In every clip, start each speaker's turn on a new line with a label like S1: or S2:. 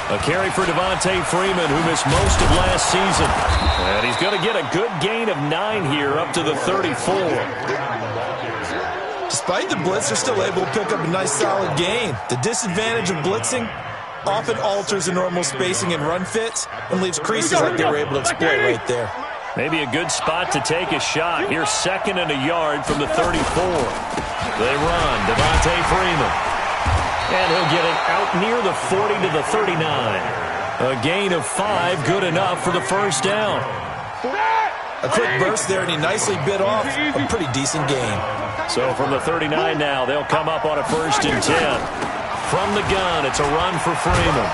S1: A carry for Devontae Freeman, who missed most of last season. And he's going to get a good gain of 9 here, up to the 34.
S2: Despite the blitz, they're still able to pick up a nice solid gain. The disadvantage of blitzing often alters the normal spacing and run fits and leaves creases like they were able to exploit right there.
S1: Maybe a good spot to take a shot. Here's 2nd and a yard from the 34. They run. Devontae Freeman. And he'll get it out near the 40 to the 39. A gain of 5, good enough for the first down.
S2: A quick burst there, and he nicely bit off a pretty decent gain.
S1: So from the 39 now, they'll come up on a 1st and 10. From the gun, it's a run for Freeman.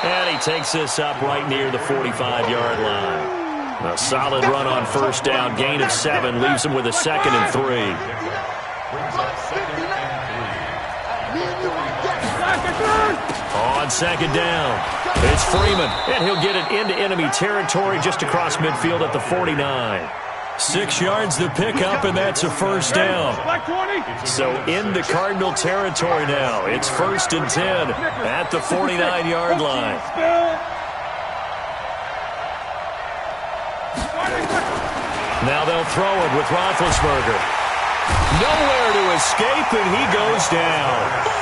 S1: And he takes this up right near the 45-yard line. A solid run on 1st down. Gain of 7 leaves him with a 2nd and 3. On 2nd down, it's Freeman, and he'll get it into enemy territory just across midfield at the 49. 6 yards the pickup, and that's a 1st down. So into Cardinal territory now. It's 1st and 10 at the 49-yard line. Now they'll throw it with Roethlisberger. Nowhere to escape, and he goes down.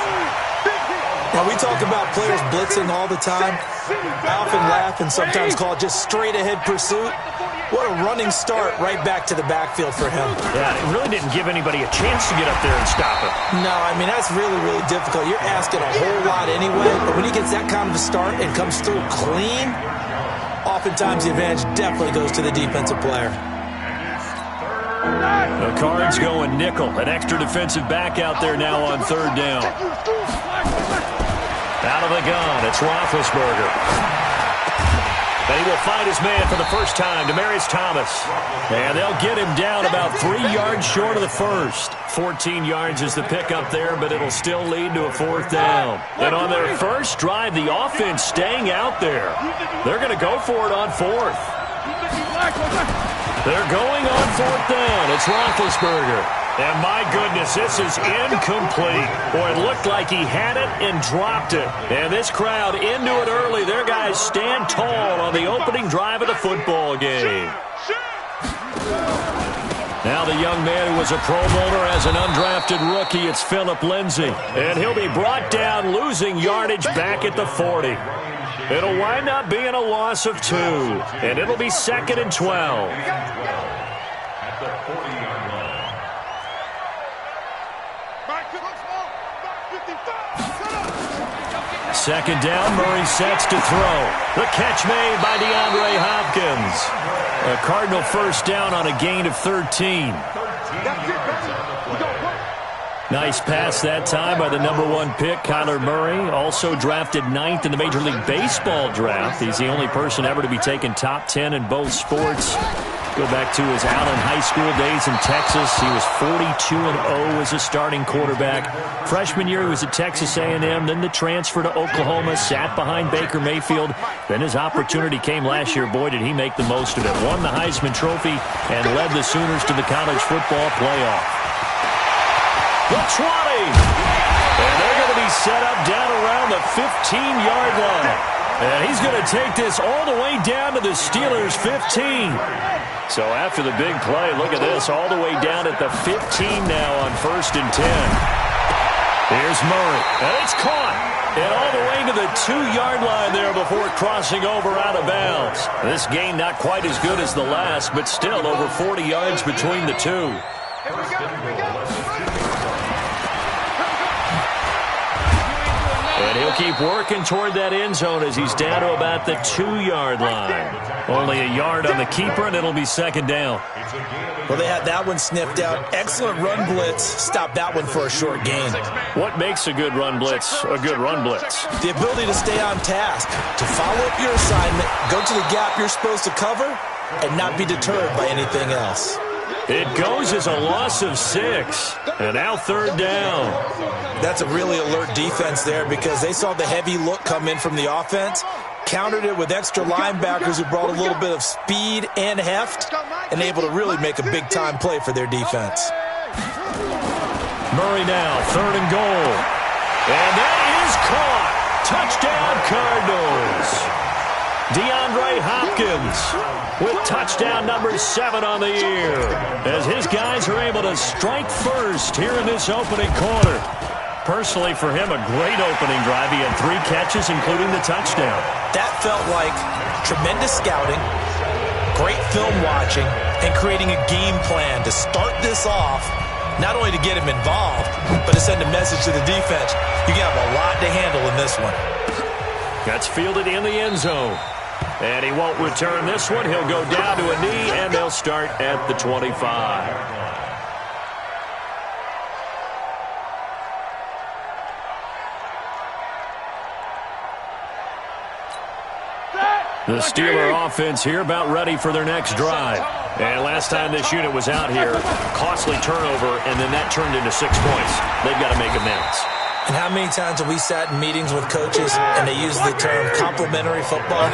S2: Now, we talk about players blitzing all the time. I often laugh and sometimes call it just straight-ahead pursuit. What a running start right back to the backfield for him.
S1: Yeah, it really didn't give anybody a chance to get up there and stop him.
S2: No, I mean, that's really, really difficult. You're asking a whole lot anyway, but when he gets that kind of a start and comes through clean, oftentimes the advantage definitely goes to the defensive player.
S1: The Cards going nickel. An extra defensive back out there now on 3rd down. Out of the gun, it's Roethlisberger. And he will find his man for the first time, Demaryius Thomas. And they'll get him down about 3 yards short of the first. 14 yards is the pickup there, but it'll still lead to a 4th down. And on their first drive, the offense staying out there. They're going to go for it on 4th. They're going on 4th down. It's Roethlisberger. And my goodness, this is incomplete. Boy, it looked like he had it and dropped it. And this crowd into it early. Their guys stand tall on the opening drive of the football game. Now the young man who was a Pro Bowler as an undrafted rookie, it's Phillip Lindsay. And he'll be brought down, losing yardage back at the 40. It'll wind up being a loss of 2. And it'll be 2nd and 12. 2nd down, Murray sets to throw. The catch made by DeAndre Hopkins. A Cardinal 1st down on a gain of 13. Nice pass that time by the #1 pick, Kyler Murray. Also drafted 9th in the Major League Baseball draft. He's the only person ever to be taken top 10 in both sports. Go back to his Allen High School days in Texas. He was 42-0 as a starting quarterback. Freshman year, he was at Texas A&M. Then the transfer to Oklahoma, sat behind Baker Mayfield. Then his opportunity came last year. Boy, did he make the most of it. Won the Heisman Trophy and led the Sooners to the college football playoff. The 20. And they're going to be set up down around the 15-yard line. And he's going to take this all the way down to the Steelers' 15. So after the big play, look at this, all the way down at the 15 now on 1st and 10. Here's Murray, and it's caught. And all the way to the 2-yard line there before crossing over out of bounds. This gain not quite as good as the last, but still over 40 yards between the two. And he'll keep working toward that end zone as he's down to about the 2-yard line. Only a yard on the keeper, and it'll be 2nd down.
S2: Well, they had that one sniffed out. Excellent run blitz. Stopped that one for a short gain.
S1: What makes a good run blitz a good run blitz?
S2: The ability to stay on task, to follow up your assignment, go to the gap you're supposed to cover, and not be deterred by anything else.
S1: It goes as a loss of 6. And now 3rd down.
S2: That's a really alert defense there because they saw the heavy look come in from the offense, Countered it with extra linebackers who brought a little bit of speed and heft and able to really make a big-time play for their defense.
S1: Murray now, 3rd and goal. And that is caught. Touchdown, Cardinals. DeAndre Hopkins with touchdown number 7 on the year as his guys are able to strike first here in this opening quarter. Personally, for him, a great opening drive. He had 3 catches, including the touchdown.
S2: That felt like tremendous scouting, great film watching, and creating a game plan to start this off, not only to get him involved, but to send a message to the defense. You have a lot to handle in this one.
S1: That's fielded in the end zone. And he won't return this one. He'll go down to a knee, and they'll start at the 25. The Steeler offense here about ready for their next drive. And last time this unit was out here, costly turnover, and then that turned into 6 points. They've got to make amends.
S2: And how many times have we sat in meetings with coaches and they use the term complementary football?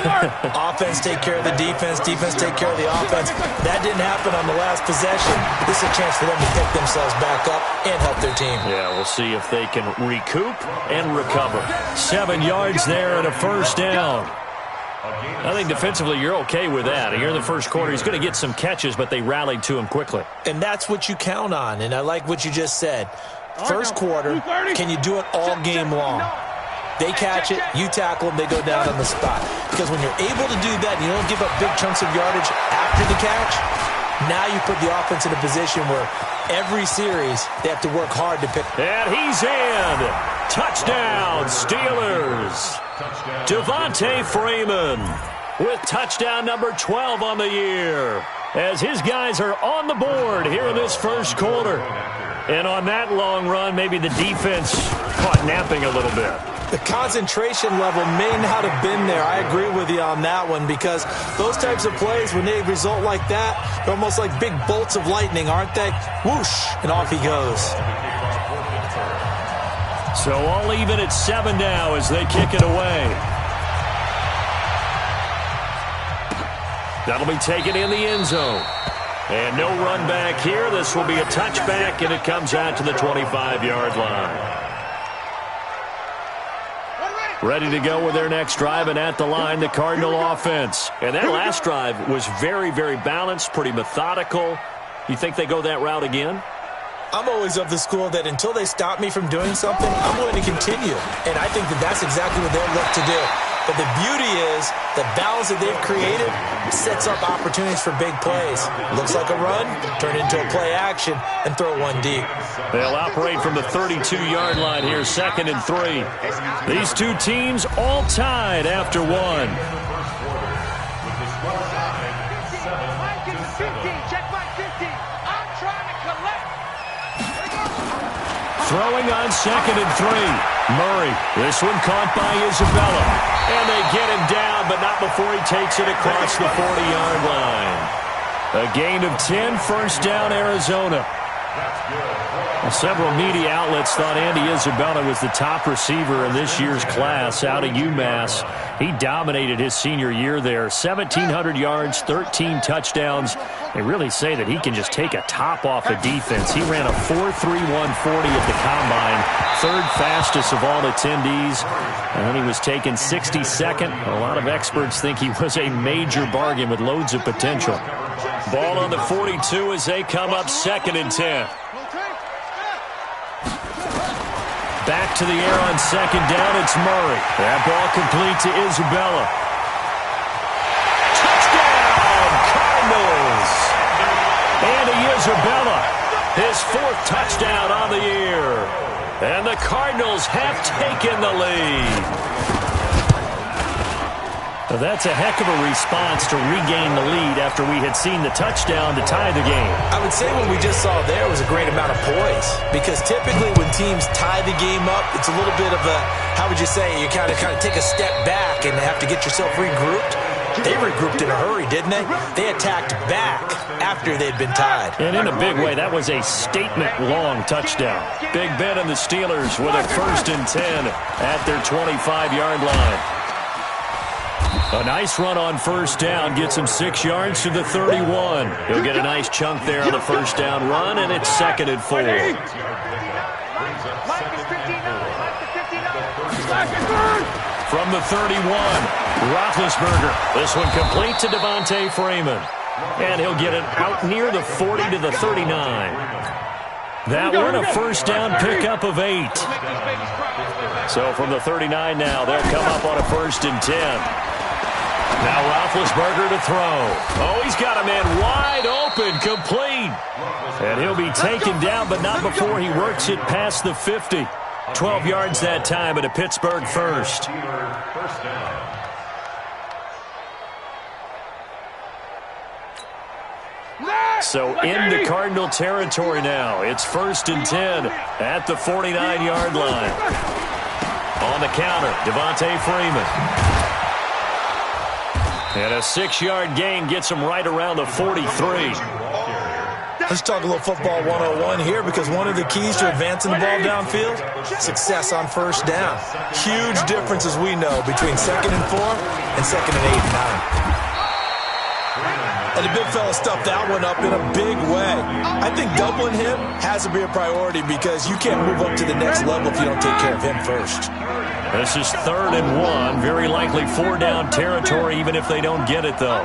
S2: Offense take care of the defense, defense take care of the offense. That didn't happen on the last possession. This is a chance for them to pick themselves back up and help their team.
S1: Yeah, we'll see if they can recoup and recover. 7 yards there and a first down. I think defensively you're okay with that. Here in the first quarter, he's going to get some catches, but they rallied to him quickly.
S2: And that's what you count on, and I like what you just said. First quarter, can you do it all game long? They catch it, you tackle them, they go down on the spot. Because when you're able to do that and you don't give up big chunks of yardage after the catch, now you put the offense in a position where every series they have to work hard to pick.
S1: And he's in. Touchdown, Steelers. Devontae Freeman with touchdown number 12 on the year as his guys are on the board here in this first quarter. And on that long run, maybe the defense caught napping a little bit.
S2: The concentration level may not have been there. I agree with you on that one because those types of plays, when they result like that, they're almost like big bolts of lightning, aren't they? Whoosh, and off he goes.
S1: So all even at 7 now as they kick it away. That'll be taken in the end zone. And no run back here. This will be a touchback, and it comes out to the 25-yard line. Ready to go with their next drive, and at the line, the Cardinal offense. And that last drive was very, very balanced, pretty methodical. You think they go that route again?
S2: I'm always of the school that until they stop me from doing something, I'm going to continue. And I think that that's exactly what they'll look to do. But the beauty is the balance that they've created sets up opportunities for big plays. Looks like a run, turn into a play action, and throw one deep.
S1: They'll operate from the 32-yard line here, 2nd and 3. These two teams all tied after 1. Throwing on 2nd and 3. Murray, this one caught by Isabella. And they get him down, but not before he takes it across the 40-yard line. A gain of 10, first down, Arizona. Well, several media outlets thought Andy Isabella was the top receiver in this year's class out of UMass. He dominated his senior year there. 1,700 yards, 13 touchdowns. They really say that he can just take a top off a defense. He ran a 4.31 40 at the combine, 3rd fastest of all attendees. And then he was taken 62nd. A lot of experts think he was a major bargain with loads of potential. Ball on the 42 as they come up 2nd and 10. Back to the air on 2nd down, it's Murray. That ball complete to Isabella. Touchdown, Cardinals! Andy Isabella, his 4th touchdown on the year. And the Cardinals have taken the lead. So that's a heck of a response to regain the lead after we had seen the touchdown to tie the game.
S2: I would say what we just saw there was a great amount of poise because typically when teams tie the game up, it's a little bit of a, how would you say, you kind of take a step back and have to get yourself regrouped. They regrouped in a hurry, didn't they? They attacked back after they'd been tied.
S1: And in a big way, that was a statement-long touchdown. Big Ben and the Steelers with a 1st and 10 at their 25-yard line. A nice run on first down gets him 6 yards to the 31. He'll get a nice chunk there on the first down run, and it's 2nd and 4. From the 31, Roethlisberger. This one complete to Devontae Freeman. And he'll get it out near the 40 to the 39. That one a first down pickup of 8. So from the 39 now, they'll come up on a 1st and 10. Now Roethlisberger to throw. Oh, he's got a man wide open, complete. And he'll be taken down, but not before he works it past the 50. 12 yards that time at a Pittsburgh first. So into Cardinal territory now. It's 1st and 10 at the 49-yard line. On the counter, Devontae Freeman. And a 6-yard gain gets him right around the 43.
S2: Let's talk a little football 101 here, because one of the keys to advancing the ball downfield, success on first down. Huge difference, as we know, between 2nd and 4 and 2nd and 8 and 9. And the big fella stuffed that one up in a big way. I think doubling him has to be a priority, because you can't move up to the next level if you don't take care of him first.
S1: This is 3rd and 1. Very likely 4-down territory, even if they don't get it, though.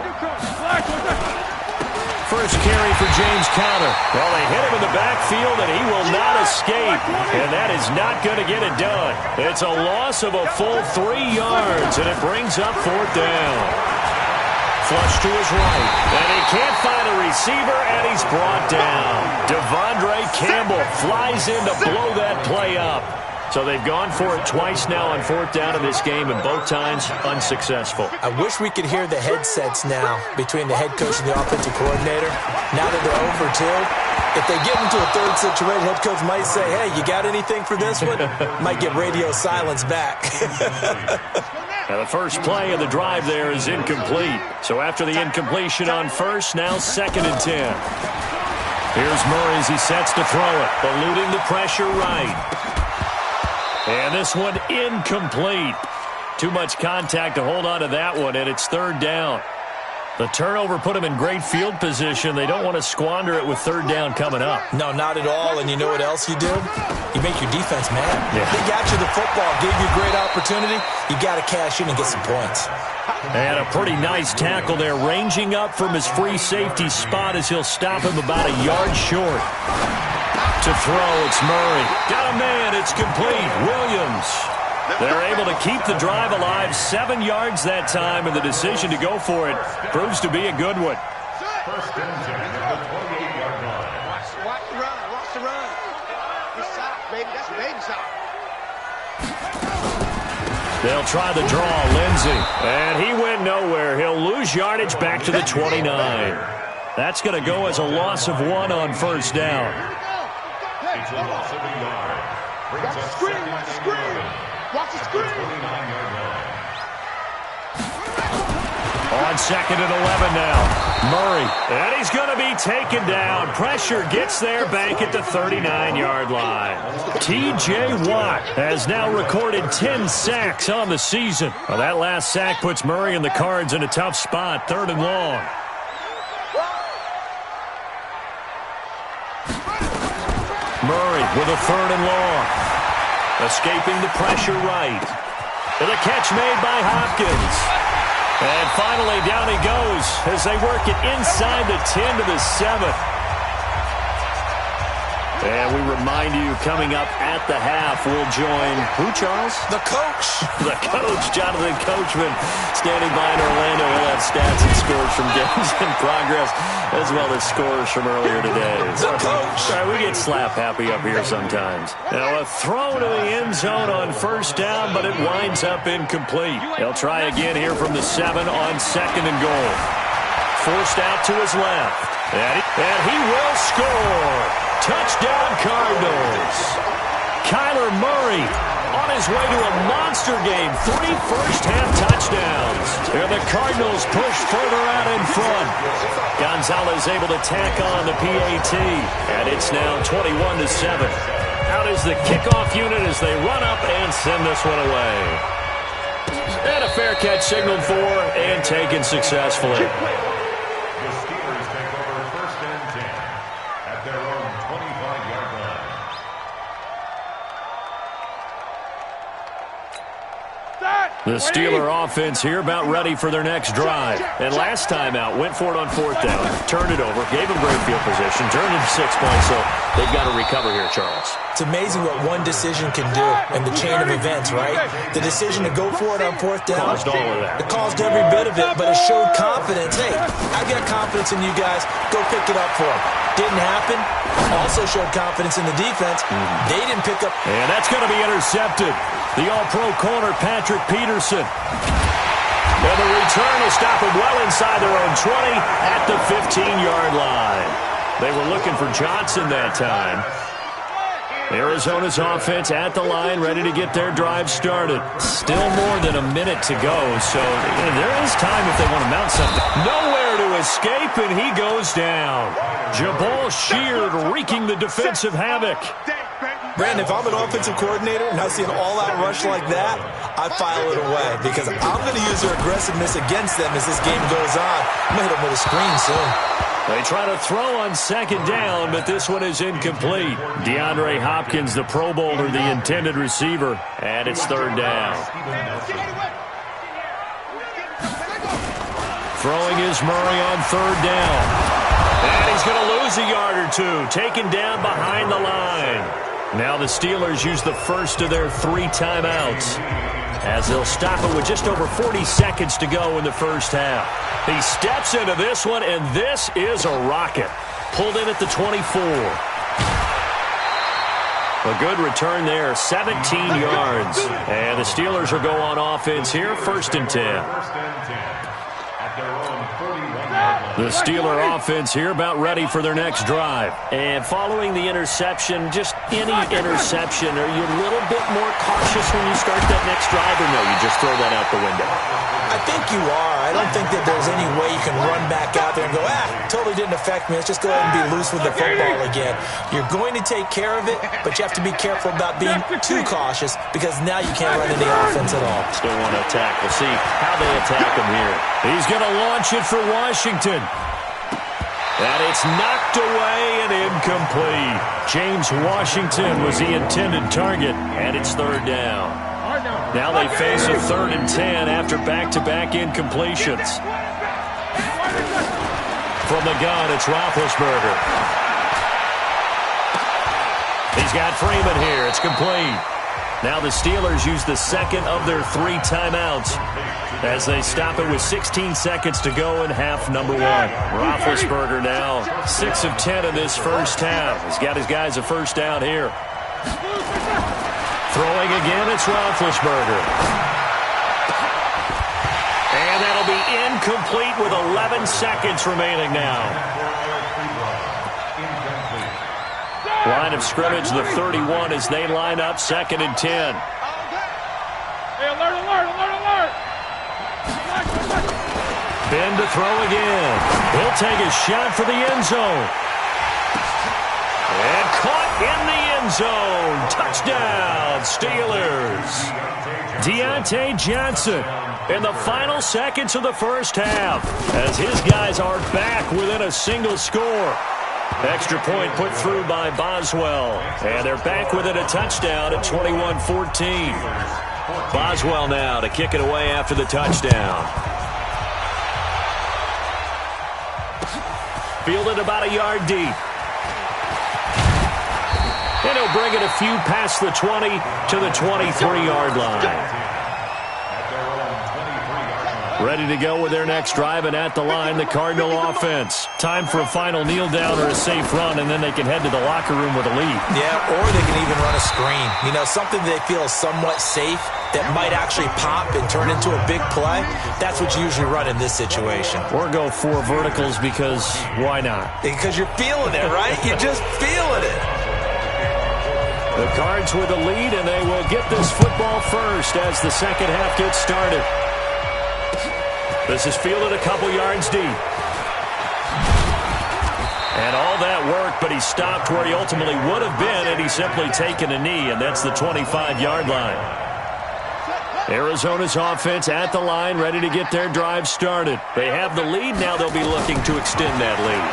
S1: First carry for James Conner. Well, they hit him in the backfield, and he will not escape. And that is not going to get it done. It's a loss of a full 3 yards, and it brings up 4th down. Flush to his right, and he can't find a receiver, and he's brought down. Devondre Campbell flies in to blow that play up. So they've gone for it twice now on 4th down in this game, and both times unsuccessful.
S2: I wish we could hear the headsets now between the head coach and the offensive coordinator. Now that they're over 2, if they get into a 3rd situation, head coach might say, hey, you got anything for this one? Might get radio silence back.
S1: Now the first play of the drive there is incomplete. So after the incompletion on first, now 2nd and 10. Here's Murray as he sets to throw it, eluding the pressure right. And this one incomplete. Too much contact to hold on to that one, and it's 3rd down. The turnover put them in great field position. They don't want to squander it with 3rd down coming up.
S2: No, not at all. And you know what else you do? You make your defense mad.
S1: Yeah.
S2: They got you the football, gave you a great opportunity. You got to cash in and get some points.
S1: And a pretty nice tackle there, ranging up from his free safety spot as he'll stop him about a yard short. To throw, it's Murray. Got a man, it's complete. Williams. They're able to keep the drive alive, 7 yards that time, and the decision to go for it proves to be a good one.
S3: Watch the run, watch the run. Good shot, baby, that's a baby shot.
S1: They'll try the draw, Lindsey. And he went nowhere. He'll lose yardage back to the 29. That's going to go as a loss of 1 on first down.
S3: It's a loss of a yard. Watch the screen, watch the screen. Watch the screen.
S1: On 2nd and 11 now. Murray. And he's going to be taken down. Pressure gets there back at the 39-yard line. T.J. Watt has now recorded 10 sacks on the season. Well, that last sack puts Murray and the Cards in a tough spot, 3rd and long. Murray with a 3rd and long. Escaping the pressure right. And a catch made by Hopkins. And finally down he goes as they work it inside the 10 to the 7. And we remind you, coming up at the half, we'll join who, Charles?
S2: The coach.
S1: The coach, Jonathan Coachman, standing by in Orlando. He'll have stats and scores from games in progress, as well as scores from earlier today.
S2: The coach.
S1: All right, we get slap happy up here sometimes. Now a throw to the end zone on first down, but it winds up incomplete. They'll try again here from the 7 on 2nd and goal. Forced out to his left. And he will score. Touchdown, Cardinals. Kyler Murray on his way to a monster game. 3 first-half touchdowns. And the Cardinals push further out in front. Gonzalez able to tack on the PAT. And it's now 21-7. Out is the kickoff unit as they run up and send this one away. And a fair catch signaled for and taken successfully.
S3: The Steelers take over 1st and 10 at their own 25-yard line.
S1: The Steeler offense here about ready for their next drive. And last time out, went for it on 4th down, turned it over, gave them great field position, turned it to 6 points, so they've got to recover here, Charles.
S2: It's amazing what one decision can do in the chain of events, right? The decision to go for it on 4th down.
S1: Caused all of that.
S2: It caused every bit of it, but it showed confidence. Hey, I got confidence in you guys. Go pick it up for them. Didn't happen. Also showed confidence in the defense. They didn't pick up.
S1: And that's going to be intercepted. The all-pro corner, Patrick Peterson. And the return will stop them well inside their own 20 at the 15-yard line. They were looking for Johnson that time. Arizona's offense at the line, ready to get their drive started. Still more than a minute to go, so there is time if they want to mount something. Nowhere to escape, and he goes down. Jabal Sheard wreaking the defensive havoc.
S2: Brandon, if I'm an offensive coordinator and I see an all-out rush like that, I file it away because I'm going to use their aggressiveness against them as this game goes on. I'm going to hit them with a screen soon.
S1: They try to throw on 2nd down, but this one is incomplete. DeAndre Hopkins, the Pro Bowler, the intended receiver, and it's 3rd down. Throwing is Murray on 3rd down. And he's going to lose a yard or two, taken down behind the line. Now the Steelers use the first of their 3 timeouts as they'll stop it with just over 40 seconds to go in the first half. He steps into this one, and this is a rocket. Pulled in at the 24. A good return there, 17 yards. And the Steelers will go on offense here, 1st and 10.
S3: 1st and 10 at their own 41-yard line.
S1: The Steeler offense here about ready for their next drive. And following the interception, just any interception, are you a little bit more cautious when you start that next drive, or no, you just throw that out the window?
S2: I think you are. I don't think that there's any way you can run back out there and go, totally didn't affect me. Let's just go ahead and be loose with the football again. You're going to take care of it, but you have to be careful about being too cautious because now you can't run any offense at all.
S1: Still want to attack. We'll see how they attack him here. He's going to launch it for Washington. And it's knocked away and incomplete. James Washington was the intended target, and it's 3rd down. Now they face a 3rd and 10 after back-to-back incompletions. From the gun, it's Roethlisberger. He's got Freeman here. It's complete. Now the Steelers use the 2nd of their 3 timeouts as they stop it with 16 seconds to go in half number 1. Roethlisberger now 6 of 10 in this first half. He's got his guys a first down here. Throwing again, it's Roethlisberger. And that'll be incomplete with 11 seconds remaining now. Line of scrimmage, the 31 as they line up 2nd and 10.
S4: Hey, alert, alert, alert, alert!
S1: Ben to throw again. He'll take a shot for the end zone. And caught in the end zone. Touchdown, Steelers. Deontay Johnson in the final seconds of the first half as his guys are back within a single score. Extra point put through by Boswell. And they're back within a touchdown at 21-14. Boswell now to kick it away after the touchdown. Fielded about a yard deep. And he'll bring it a few past the 20 to the 23-yard line. Ready to go with their next drive, and at the line, the Cardinal offense. Time for a final kneel down or a safe run, and then they can head to the locker room with a lead.
S2: Yeah, or they can even run a screen. You know, something they feel is somewhat safe that might actually pop and turn into a big play. That's what you usually run in this situation.
S1: Or go 4 verticals because why not?
S2: Because you're feeling it, right? You're just feeling it.
S1: The Cards with the lead, and they will get this football first as the second half gets started. This is fielded a couple yards deep. And all that work, but he stopped where he ultimately would have been had he simply taken a knee, and that's the 25-yard line. Arizona's offense at the line, ready to get their drive started. They have the lead. Now they'll be looking to extend that lead.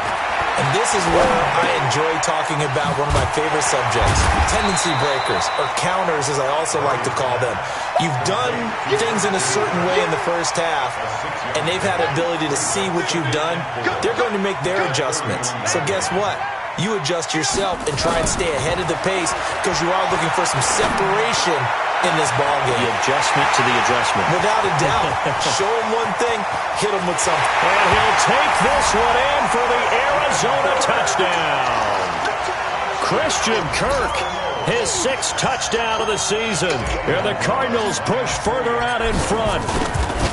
S2: And this is where I enjoy talking about one of my favorite subjects, tendency breakers, or counters as I also like to call them. You've done things in a certain way in the first half, and they've had the ability to see what you've done. They're going to make their adjustments. So guess what? You adjust yourself and try and stay ahead of the pace because you are looking for some separation in this ball game.
S1: The adjustment to the adjustment.
S2: Without a doubt. Show him one thing, hit him with something.
S1: And he'll take this one in for the Arizona touchdown. Christian Kirk, his 6th touchdown of the season. And the Cardinals push further out in front.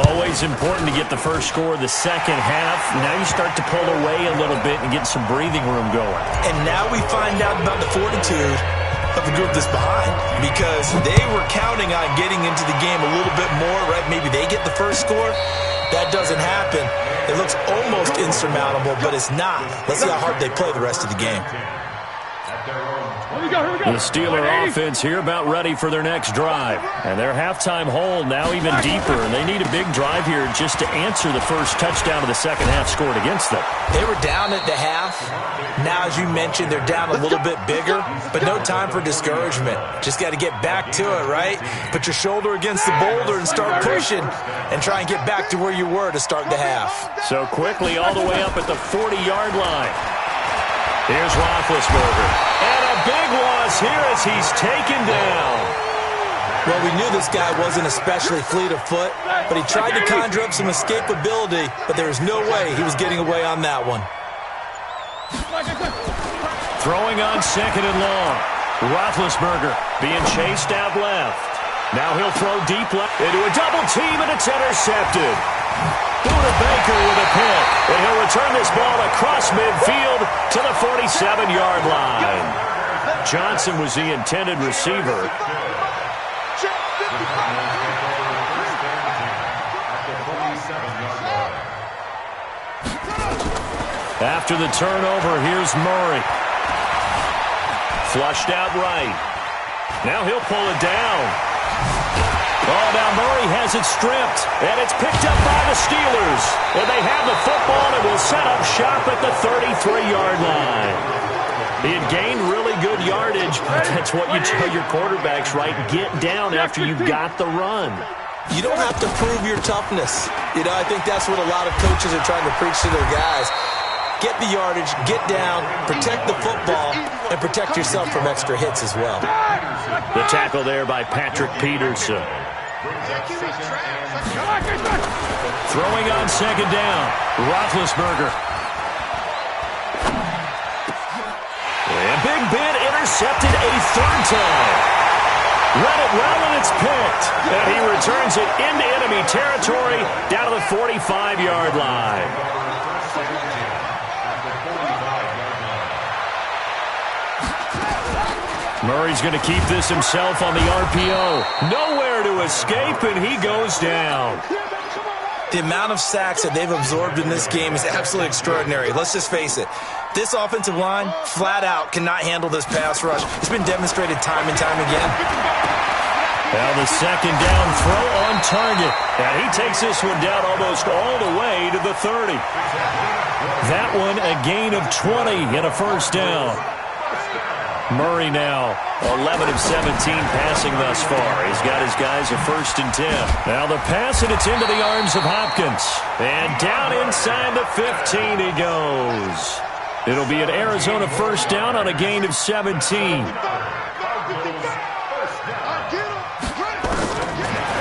S1: Always important to get the first score of the second half. Now you start to pull away a little bit and get some breathing room going.
S2: And now we find out about the fortitude of the group that's behind, because they were counting on getting into the game a little bit more, right? Maybe they get the first score. That doesn't happen. It looks almost insurmountable, but it's not. Let's see how hard they play the rest of the game.
S1: The Steeler offense here about ready for their next drive. And their halftime hole now even deeper. And they need a big drive here just to answer the first touchdown of the second half scored against them.
S2: They were down at the half. Now, as you mentioned, they're down a little bit bigger, but no time for discouragement. Just got to get back to it, right? Put your shoulder against the boulder and start pushing and try and get back to where you were to start the half.
S1: So quickly all the way up at the 40-yard line. Here's Roethlisberger. And a big loss here as he's taken down.
S2: Well, we knew this guy wasn't especially fleet of foot, but he tried to conjure up some escapability, but there was no way he was getting away on that one.
S1: Throwing on 2nd and long. Roethlisberger being chased out left. Now he'll throw deep left into a double team, and it's intercepted. Buda Baker with a pick, and he'll return this ball across midfield to the 47-yard line. Johnson was the intended receiver. After the turnover, here's Murray. Flushed out right. Now he'll pull it down. Oh, now Murray has it stripped, and it's picked up by the Steelers. And they have the football and will set up shop at the 33-yard line. He had gained really good yardage, but that's what you tell your quarterbacks, right? Get down after you've got the run.
S2: You don't have to prove your toughness. You know, I think that's what a lot of coaches are trying to preach to their guys. Get the yardage, get down, protect the football, and protect yourself from extra hits as well.
S1: The tackle there by Patrick Peterson. Throwing on 2nd down, Roethlisberger. And Big Ben intercepted a 3rd time. Read it well, and it's picked. And he returns it into enemy territory down to the 45-yard line. Murray's going to keep this himself on the RPO. Nowhere to escape, and he goes down.
S2: The amount of sacks that they've absorbed in this game is absolutely extraordinary. Let's just face it. This offensive line, flat out, cannot handle this pass rush. It's been demonstrated time and time again.
S1: Now the 2nd down throw on target. And he takes this one down almost all the way to the 30. That one a gain of 20 and a 1st down. Murray now 11 of 17 passing thus far. He's got his guys a 1st and 10. Now the pass, and it's into the arms of Hopkins. And down inside the 15 he goes. It'll be an Arizona 1st down on a gain of 17.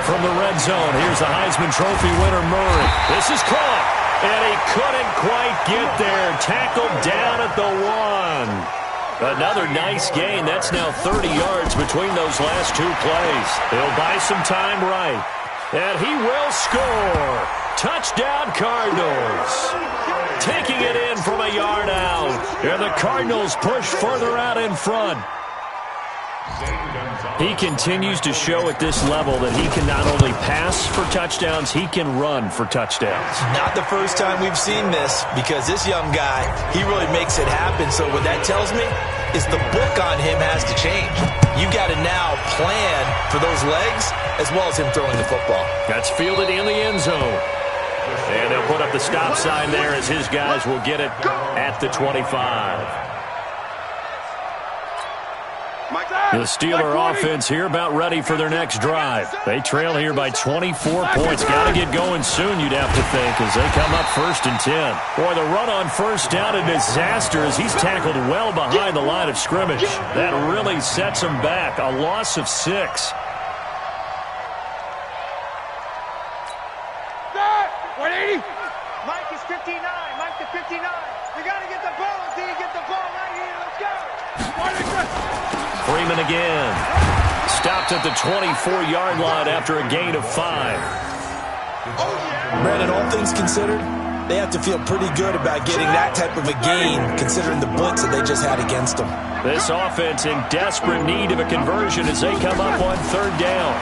S1: From the red zone, here's the Heisman Trophy winner Murray. This is caught, and he couldn't quite get there. Tackled down at the 1. Another nice gain. That's now 30 yards between those last 2 plays. He'll buy some time right. And he will score. Touchdown Cardinals. Taking it in from a yard out. And the Cardinals push further out in front. He continues to show at this level that he can not only pass for touchdowns, he can run for touchdowns.
S2: Not the first time we've seen this, because this young guy, he really makes it happen. So what that tells me is the book on him has to change. You've got to now plan for those legs as well as him throwing the football.
S1: That's fielded in the end zone. And they'll put up the stop sign there as his guys will get it at the 25. The Steeler offense here about ready for their next drive. They trail here by 24 points. Got to get going soon, you'd have to think, as they come up 1st and 10. Boy, the run on first down, a disaster as he's tackled well behind the line of scrimmage. That really sets him back. A loss of 6.
S4: 180.
S5: Mike is 59. Mike to 59. You got to get the ball until you get the ball right here. Let's go.
S1: Freeman again. Stopped at the 24-yard line after a gain of 5.
S2: Brandon, all things considered, they have to feel pretty good about getting that type of a gain considering the blitz that they just had against them.
S1: This offense in desperate need of a conversion as they come up on 3rd down.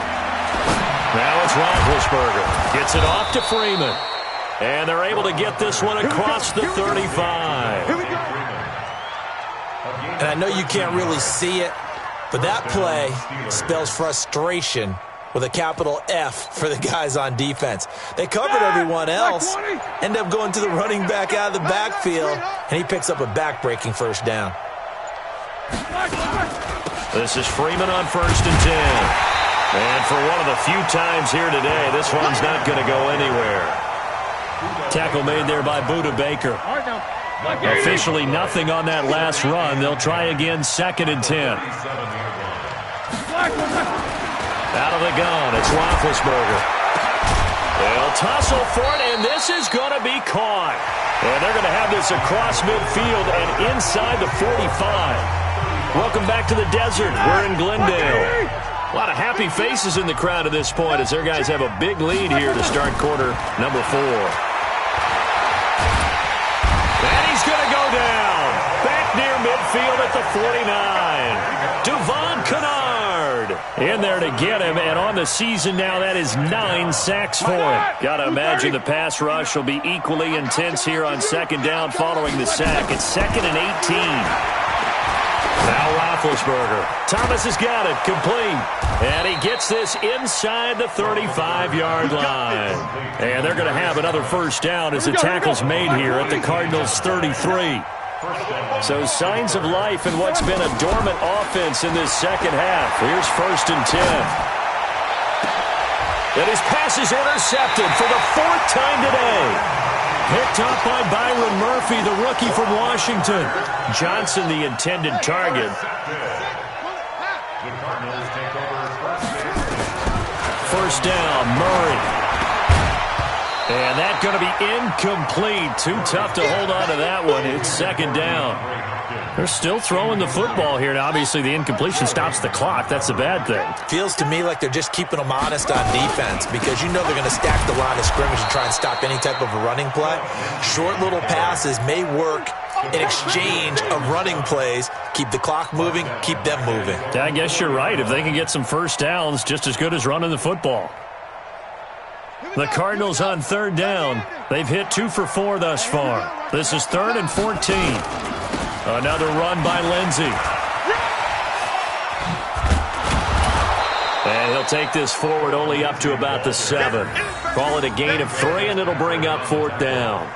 S1: Now it's Roethlisberger. Gets it off to Freeman. And they're able to get this one across the 35.
S2: And I know you can't really see it, but that play spells frustration with a capital F for the guys on defense. They covered everyone else, end up going to the running back out of the backfield, and he picks up a back-breaking first down.
S1: This is Freeman on 1st and 10. And for one of the few times here today, this one's not going to go anywhere. Tackle made there by Budda Baker. Officially nothing on that last run. They'll try again 2nd and 10. Out of the gun, it's Roethlisberger. They'll tussle for it, and this is going to be caught. And they're going to have this across midfield and inside the 45. Welcome back to the desert. We're in Glendale. A lot of happy faces in the crowd at this point as their guys have a big lead here to start quarter number 4. And he's going to go down. Back near midfield at the 49. Devon Kennard in there to get him. And on the season now, that is 9 sacks for him. Got to imagine the pass rush will be equally intense here on 2nd down following the sack. It's 2nd and 18. Now Roethlisberger. Thomas has got it. Complete. And he gets this inside the 35-yard line. And they're going to have another first down as the tackle's made here at the Cardinals' 33. So signs of life in what's been a dormant offense in this second half. Here's 1st and 10. And his pass is intercepted for the 4th time today. Picked up by Byron Murphy, the rookie from Washington. Johnson, the intended target. First down, Murray. And that's going to be incomplete. Too tough to hold on to that one. It's 2nd down. They're still throwing the football here. Now, obviously, the incompletion stops the clock. That's a bad thing. Feels to me like they're just keeping them honest on defense because you know they're going to stack the line of scrimmage and try and stop any type of a running play. Short little passes may work in exchange of running plays. Keep the clock moving, keep them moving. I guess you're right. If they can get some first downs, just as good as running the football. The Cardinals on 3rd down. They've hit 2 for 4 thus far. This is 3rd and 14. Another run by Lindsey. And he'll take this forward only up to about the 7. Call it a gain of 3, and it'll bring up 4th down.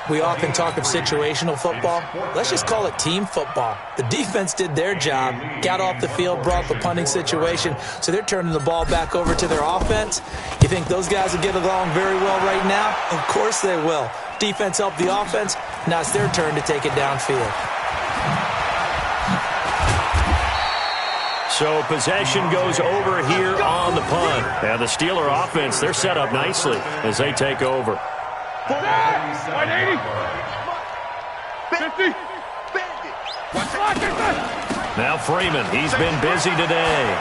S1: We often talk of situational football. Let's just call it team football. The defense did their job, got off the field, brought the punting situation, so they're turning the ball back over to their offense. You think those guys will get along very well right now? Of course they will. Defense helped the offense. Now it's their turn to take it downfield. So possession goes over here on the punt. And the Steeler offense, they're set up nicely as they take over.
S4: 180. 50.
S1: Now Freeman, he's been busy today.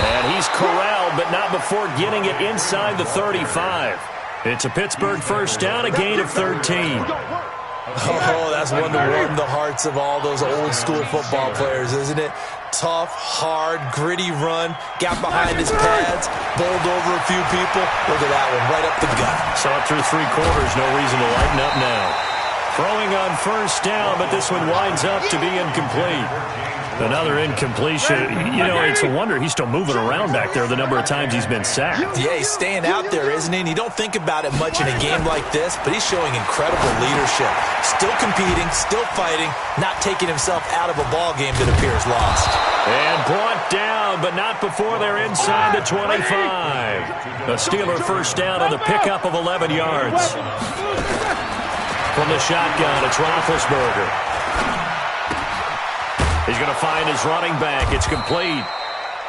S1: And he's corralled, but not before getting it inside the 35. It's a Pittsburgh first down, a gain of 13. Oh, that's one to warm the hearts of all those old school football players, isn't it?
S2: tough, hard, gritty run. Got behind his pads, bowled over a few people. Look at that one, right up the gut.
S1: Saw it through 3 quarters, no reason to lighten up now. Throwing on first down, but this one winds up to be incomplete. Another incompletion. You know, it's a wonder he's still moving around back there the number of times he's been sacked.
S2: Yeah, he's staying out there, isn't he? And you don't think about it much in a game like this, but he's showing incredible leadership. Still competing, still fighting, not taking himself out of a ball game that appears lost.
S1: And brought down, but not before they're inside the 25. A Steeler first down on the pickup of 11 yards. From the shotgun, it's Roethlisberger. He's going to find his running back. It's complete.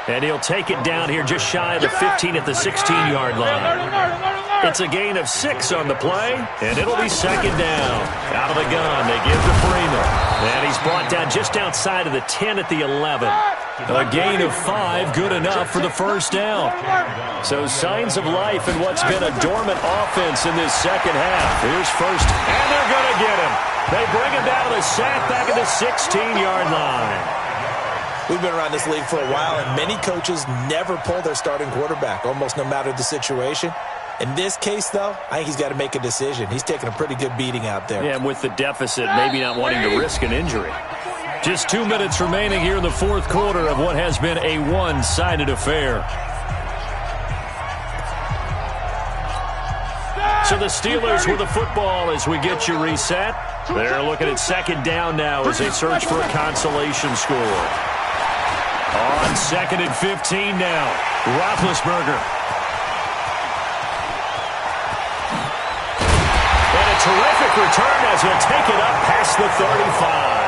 S1: And he'll take it down here just shy of the 15 at the 16-yard line. It's a gain of 6 on the play, and it'll be second down. Out of the gun, they give to Freeman. And he's brought down just outside of the 10 at the 11. A gain of 5, good enough for the first down. So signs of life in what's been a dormant offense in this second half. Here's first, and they're going to get him. They bring him down to the sack back at the 16-yard line.
S2: We've been around this league for a while, and many coaches never pull their starting quarterback, almost no matter the situation. In this case, though, I think he's got to make a decision. He's taking a pretty good beating out there.
S1: Yeah, and with the deficit, maybe not wanting to risk an injury. Just 2 minutes remaining here in the fourth quarter of what has been a one-sided affair. So the Steelers with the football as we get you reset. They're looking at second down now as they search for a consolation score. On second and 15 now, Roethlisberger. And a terrific return as he'll take it up past the 35.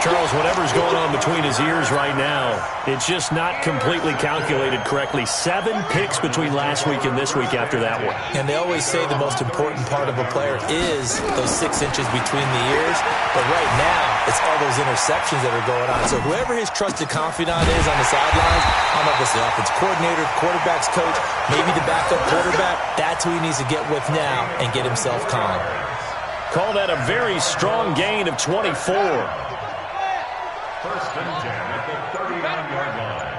S1: Charles, whatever's going on between his ears right now, it's just not completely calculated correctly. 7 picks between last week and this week after that one.
S2: And they always say the most important part of a player is those 6 inches between the ears. But right now, it's all those interceptions that are going on. So whoever his trusted confidant is on the sidelines, I don't know if it's the offensive coordinator, quarterback's coach, maybe the backup quarterback, that's who he needs to get with now and get himself calm.
S1: Call that a very strong gain of 24.
S3: First and 10 at the 39-yard line.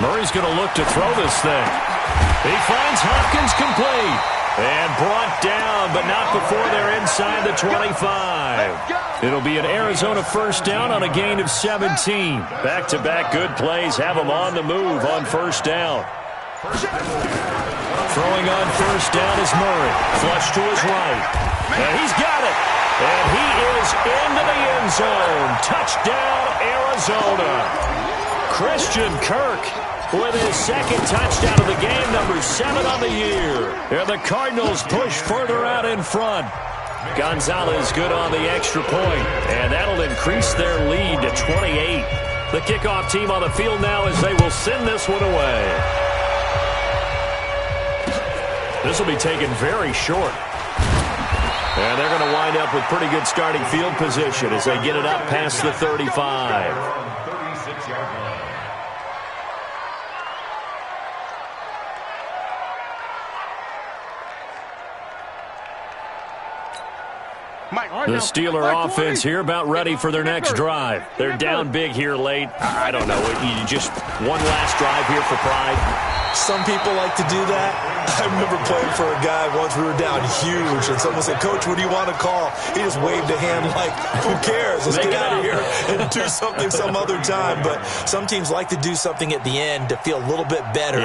S1: Murray's going to look to throw this thing. He finds Hopkins complete. And brought down, but not before they're inside the 25. It'll be an Arizona first down on a gain of 17. Back-to-back good plays have them on the move on first down. Throwing on first down is Murray. Flush to his right. And he's got it. And he is into the end zone. Touchdown, Arizona. Christian Kirk with his second touchdown of the game, number 7 on the year. And the Cardinals push further out in front. Gonzalez good on the extra point, and that'll increase their lead to 28. The kickoff team on the field now as they will send this one away. This will be taken very short. And they're going to wind up with pretty good starting field position as they get it up past the 35.
S3: 36-yard line.
S1: The Steeler offense here about ready for their next drive. They're down big here late. I don't know. You just one last drive here for pride.
S2: Some people like to do that. I remember playing for a guy once. We were down huge, and someone said, "Coach, what do you want to call?" He just waved a hand like, "Who cares? Let's get out of here and do something some other time." But some teams like to do something at the end to feel a little bit better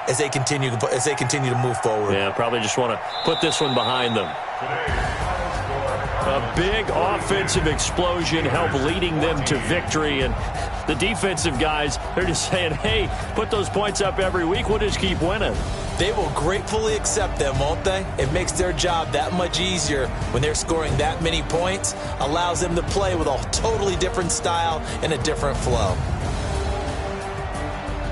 S2: as they continue to move forward.
S1: Yeah, probably just want to put this one behind them. A big offensive explosion helped leading them to victory, and the defensive guys, they're just saying, hey, put those points up every week, we'll just keep winning.
S2: They will gratefully accept them, won't they? It makes their job that much easier when they're scoring that many points, allows them to play with a totally different style and a different flow.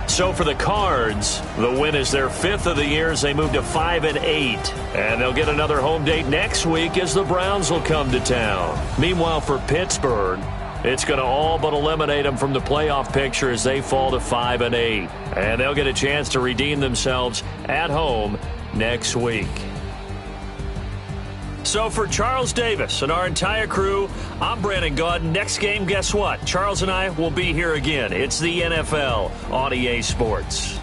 S1: So for the Cards, the win is their 5th of the year as they move to 5-8. And they'll get another home date next week as the Browns will come to town. Meanwhile, for Pittsburgh, it's going to all but eliminate them from the playoff picture as they fall to 5-8. And they'll get a chance to redeem themselves at home next week. So for Charles Davis and our entire crew, I'm Brandon Gaudin. Next game, guess what? Charles and I will be here again. It's the NFL on EA Sports.